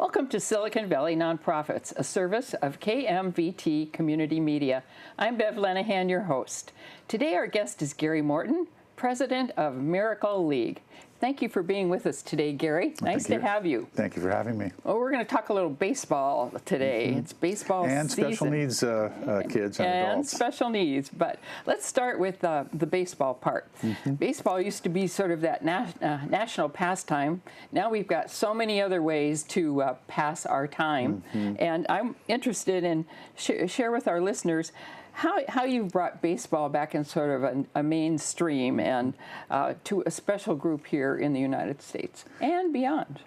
Welcome to Silicon Valley Nonprofits, a service of KMVT Community Media. I'm Bev Lenahan, your host. Today our guest is Gary Morton, president of Miracle League. Thank you for being with us today, Gary. Nice to have you. Thank you for having me. Well, we're going to talk a little baseball today. It's baseball and season. Special needs kids and adults. And special needs. But let's start with the baseball part. Baseball used to be sort of that national pastime. Now we've got so many other ways to pass our time. And I'm interested in share with our listeners how you've brought baseball back in sort of a mainstream and to a special group here in the United States and beyond.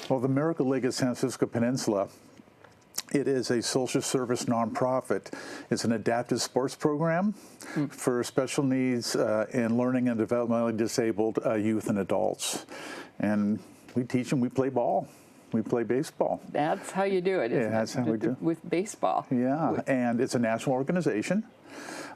Well, the Miracle League of San Francisco Peninsula, it is a social service nonprofit. It's an adaptive sports program for special needs and learning and developmentally disabled youth and adults. And we teach them, we play ball. We play baseball. That's how you do it, isn't it? That's how we do it. With baseball. Yeah, and it's a national organization.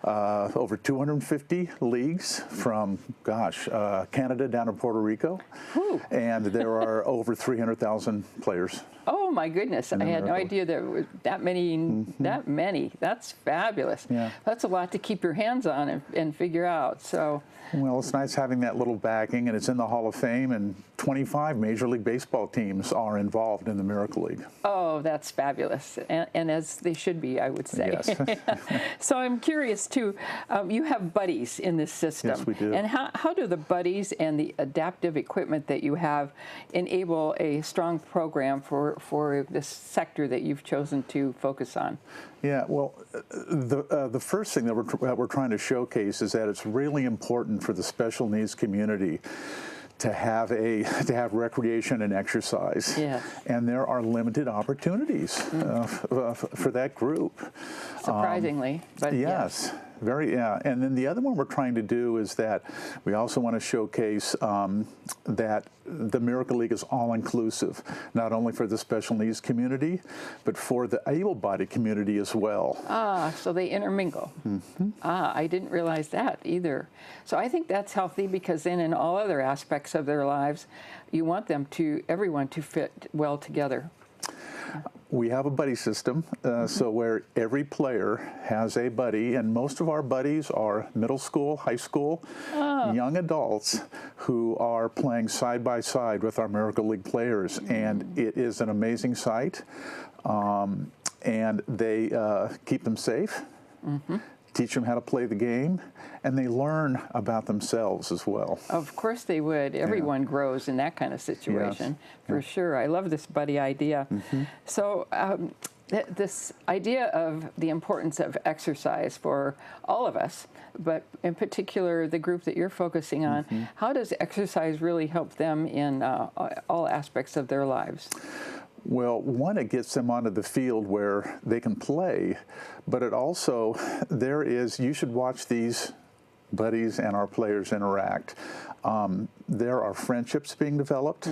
Over 250 leagues from, Canada down to Puerto Rico. Whew. And there are over 300,000 players. Oh my goodness! I had no idea there was that many. That many. That's fabulous. Yeah. That's a lot to keep your hands on and figure out. So. Well, it's nice having that little backing, and it's in the Hall of Fame, and 25 Major League Baseball teams are involved in the Miracle League. Oh, that's fabulous, and as they should be, I would say. Yes. So I'm curious too. You have buddies in this system. Yes, we do. And how do the buddies and the adaptive equipment that you have enable a strong program for this sector that you've chosen to focus on? Yeah, well, the first thing that we're trying to showcase is that it's really important for the special needs community to have recreation and exercise. Yes. And there are limited opportunities for that group. Surprisingly, but yes. And then the other one we're trying to do is that we also want to showcase that the Miracle League is all-inclusive, not only for the special needs community, but for the able-bodied community as well. So they intermingle. I didn't realize that either. So I think that's healthy, because then in all other aspects of their lives, you want everyone to fit well together. We have a buddy system, so where every player has a buddy, and most of our buddies are middle school, high school, young adults who are playing side by side with our Miracle League players, and it is an amazing sight, and they keep them safe, teach them how to play the game, and they learn about themselves as well. Of course they would. Everyone grows in that kind of situation, for sure. I love this buddy idea. So this idea of the importance of exercise for all of us, but in particular the group that you're focusing on, how does exercise really help them in all aspects of their lives? Well, one, it gets them onto the field where they can play, but it also, you should watch these buddies and our players interact. There are friendships being developed.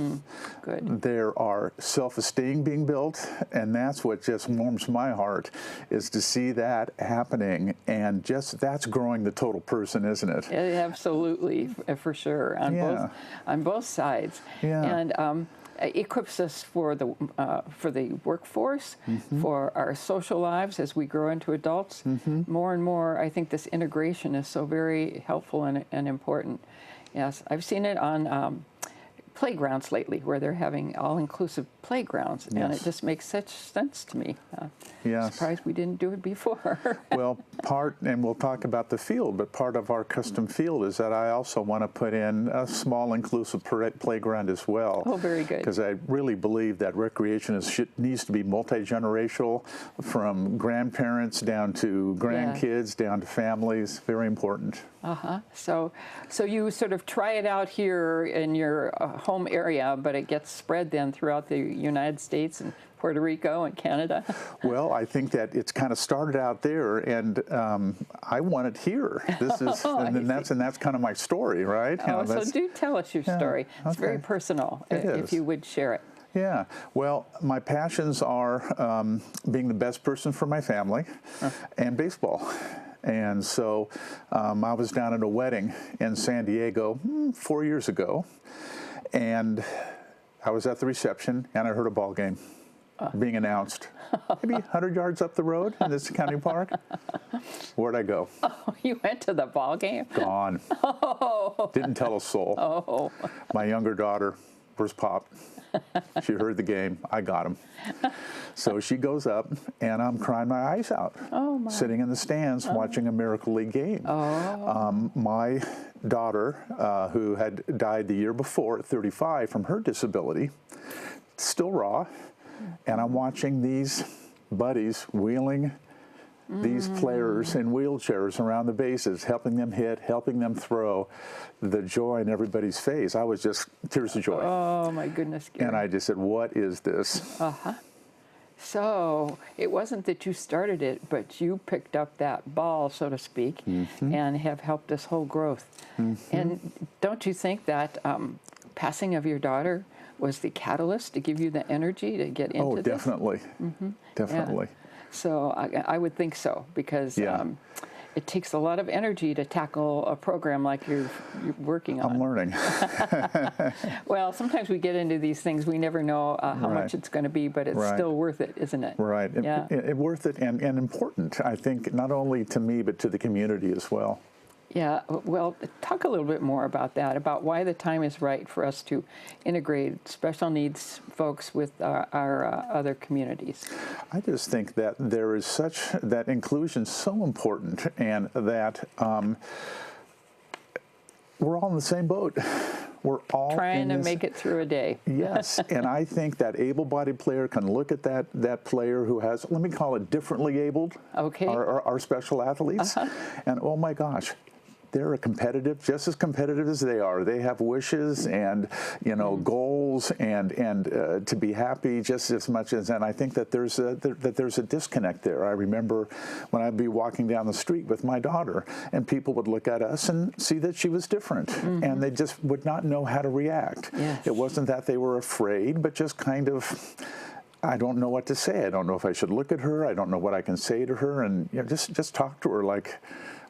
Good. There are self-esteem being built, and that's what just warms my heart, is to see that happening, and just that's growing the total person, isn't it? Absolutely, for sure, on both sides. And equips us for the workforce, for our social lives as we grow into adults. More and more, I think this integration is so very helpful and important. Yes, I've seen it on playgrounds lately, where they're having all-inclusive playgrounds, and it just makes such sense to me. Surprised we didn't do it before. Well, and we'll talk about the field, but part of our custom field is that I also want to put in a small inclusive playground as well. Oh, very good. Because I really believe that recreation needs to be multi-generational, from grandparents down to grandkids, down to families. Very important. So you sort of try it out here in your home area, but it gets spread then throughout the United States and Puerto Rico and Canada? Well, I think that it's kind of started out there, and I want it here. This is, and that's kind of my story, right? So do tell us your story. It's very personal, if you would share it. Yeah, well, my passions are being the best person for my family and baseball. And so I was down at a wedding in San Diego 4 years ago, and I was at the reception, and I heard a ball game being announced. Maybe 100 yards up the road in this county park. Where'd I go? Oh, you went to the ball game? Gone. Oh. Didn't tell a soul. Oh. My younger daughter, where's Pop? She heard the game. I got him. So she goes up, and I'm crying my eyes out, sitting in the stands watching a Miracle League game. My daughter, who had died the year before at 35 from her disability, still raw, and I'm watching these buddies wheeling these players in wheelchairs around the bases, helping them hit, helping them throw. The joy in everybody's face. I was just tears of joy. Oh, my goodness, Gary. And I just said, what is this? So it wasn't that you started it, but you picked up that ball, so to speak, and have helped this whole growth. And don't you think that passing of your daughter was the catalyst to give you the energy to get into this? Definitely. Definitely. Yeah. So I would think so, because it takes a lot of energy to tackle a program like you're working on. I'm learning. Well, sometimes we get into these things, we never know how much it's going to be, but it's still worth it, isn't it? Right. Yeah. Worth it and important, I think, not only to me, but to the community as well. Yeah, well, talk a little bit more about that, about why the time is right for us to integrate special needs folks with our other communities. I just think that there is that inclusion is so important, and that we're all in the same boat. We're all trying to make it through a day. Yes, and I think that able-bodied player can look at that player who has, let me call it differently abled, our special athletes, and oh my gosh, they're just as competitive as they are. They have wishes and goals and to be happy just as much as. And I think that there's a disconnect there. I remember when I'd be walking down the street with my daughter, and people would look at us and see that she was different, and they just would not know how to react. Yes. It wasn't that they were afraid, but just kind of, I don't know what to say. I don't know if I should look at her. I don't know what I can say to her, and just talk to her like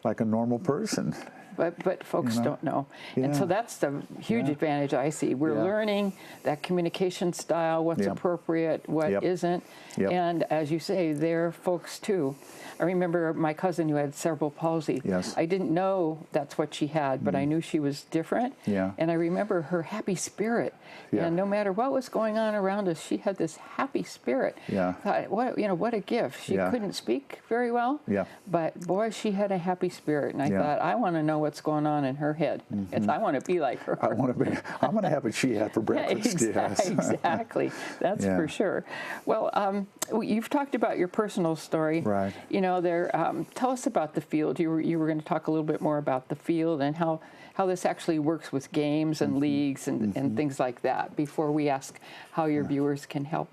a normal person. But folks don't know. And so that's the huge advantage I see. We're learning that communication style, what's appropriate, what isn't. And as you say, they're folks too. I remember my cousin who had cerebral palsy. I didn't know that's what she had, but I knew she was different. And I remember her happy spirit. And no matter what was going on around us, she had this happy spirit. Thought, what a gift. She couldn't speak very well, but boy, she had a happy spirit. And I thought, I want to know what's going on in her head. I want to be like her. I'm going to have what she had for breakfast. Exactly. That's for sure. Well, you've talked about your personal story. Right. Tell us about the field. You were going to talk a little bit more about the field and how this actually works with games and leagues and things like that before we ask how your viewers can help.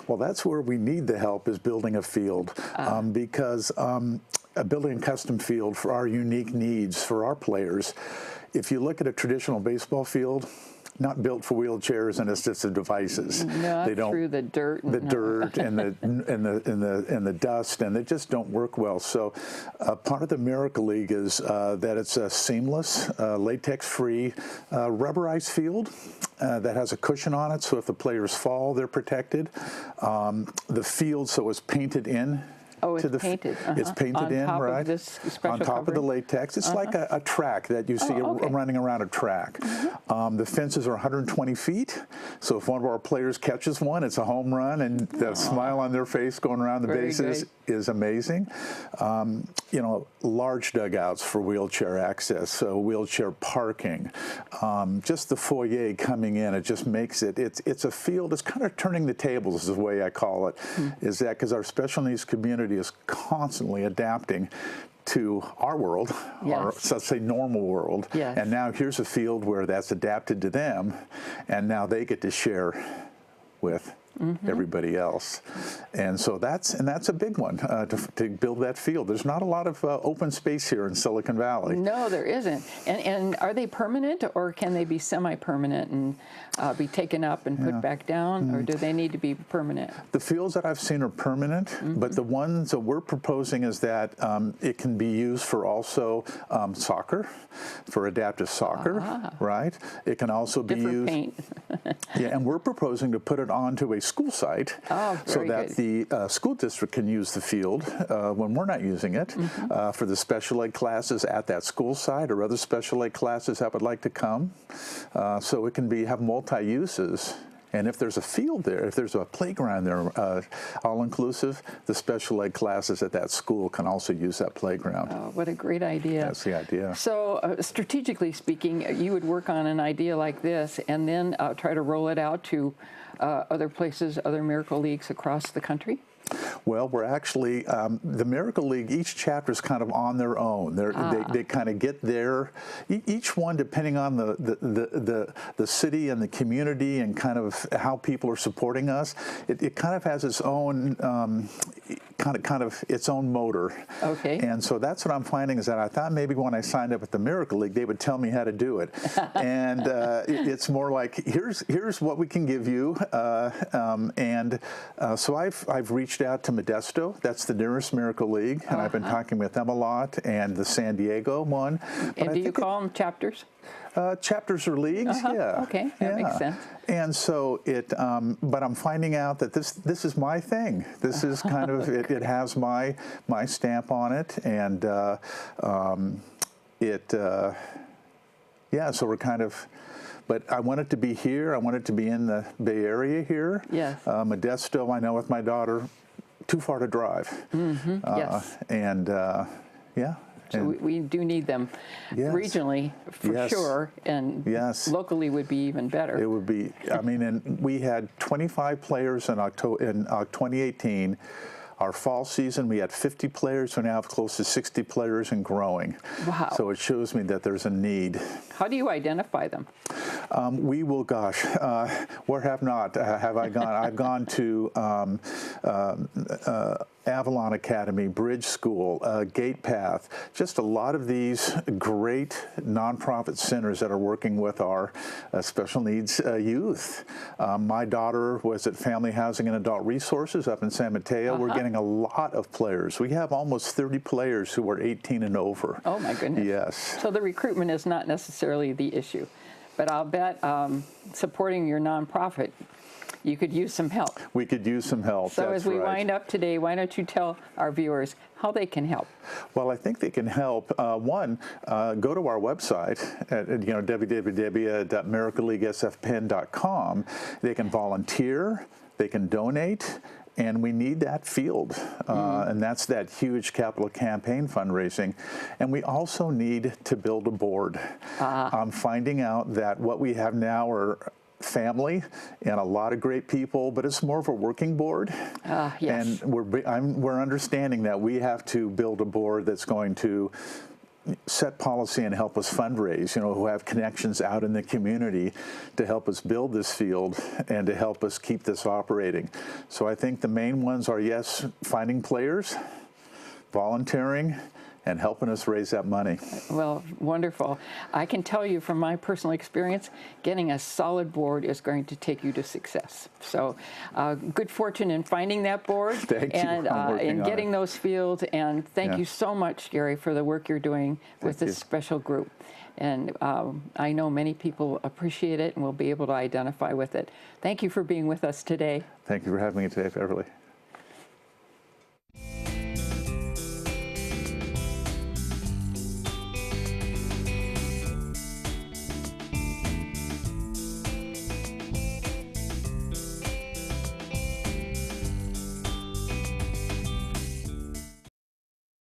Well, that's where we need the help, is building a field, because building a custom field for our unique needs for our players. If you look at a traditional baseball field, not built for wheelchairs and assistive devices. No, they don't, through the dirt. And the dust, and they just don't work well. So part of the Miracle League is that it's a seamless, latex-free, rubberized field that has a cushion on it, so if the players fall, they're protected. The field, so it's painted in. Oh, it's painted. It's painted in, right? Of this special on top of the latex. It's like a track that you see running around a track. The fences are 120 feet, so if one of our players catches one, it's a home run, and the smile on their face going around the bases is amazing. Large dugouts for wheelchair access, so wheelchair parking. Just the foyer coming in, it just makes it's a field. It's kind of turning the tables, is the way I call it. Is that because our special needs community is constantly adapting to our world, our, let's say, normal world. And now here's a field where that's adapted to them, and now they get to share with everybody else. And so that's a big one, to build that field. There's not a lot of open space here in Silicon Valley. No, there isn't. And are they permanent, or can they be semi-permanent and be taken up and put back down, or do they need to be permanent? The fields that I've seen are permanent, but the ones that we're proposing is that it can be used for also soccer, for adaptive soccer, right? It can also be used. Paint. Yeah, and we're proposing to put it onto a school site so that the school district can use the field when we're not using it for the special ed classes at that school site, or other special ed classes that would like to come. So it can have multi-uses. And if there's a field there, if there's a playground there, all-inclusive, the special ed classes at that school can also use that playground. Oh, what a great idea. That's the idea. So strategically speaking, you would work on an idea like this and then try to roll it out to other places, other Miracle Leagues across the country? Well, we're actually, the Miracle League, each chapter is kind of on their own. They kind of get their, each one depending on the city and the community and kind of how people are supporting us, it kind of has its own, kind of its own motor. Okay. And so that's what I'm finding, is that I thought maybe when I signed up at the Miracle League, they would tell me how to do it. And it's more like, here's what we can give you. So I've reached out to Modesto. That's the nearest Miracle League, and I've been talking with them a lot, and the San Diego one. And do you call them chapters? Chapters or leagues, yeah. Okay, that makes sense. And so but I'm finding out that this is my thing. This is kind of, it has my stamp on it, and so we're kind of, but I want it to be here. I want it to be in the Bay Area here. Yes. Modesto, I know with my daughter, too far to drive. Yes. And yeah. So we do need them regionally for sure, and locally would be even better. It would be. I mean, and we had 25 players in 2018. Our fall season, we had 50 players. We now have close to 60 players and growing. Wow. So it shows me that there's a need. How do you identify them? We will, where have I gone? I've gone to Avalon Academy, Bridge School, Gate Path, just a lot of these great nonprofit centers that are working with our special needs youth. My daughter was at Family Housing and Adult Resources up in San Mateo. We're getting a lot of players. We have almost 30 players who are 18 and over. Oh my goodness. Yes. So the recruitment is not necessarily the issue, but I'll bet supporting your nonprofit, you could use some help. We could use some help. So as we wind up today, why don't you tell our viewers how they can help? Well, I think they can help. One, go to our website at www.miracleleaguesfpen.com. They can volunteer, they can donate, and we need that field. And that's that huge capital campaign fundraising. And we also need to build a board. I'm finding out that what we have now are family and a lot of great people, but it's more of a working board. Yes. And we're understanding that we have to build a board that's going to set policy and help us fundraise, who have connections out in the community to help us build this field and to help us keep this operating. So I think the main ones are, yes, finding players, volunteering, and helping us raise that money. Well, wonderful. I can tell you from my personal experience, getting a solid board is going to take you to success. So good fortune in finding that board. Thank you. And in getting those fields. And thank you so much, Gary, for the work you're doing with this special group. And I know many people appreciate it and will be able to identify with it. Thank you for being with us today. Thank you for having me today, Beverly.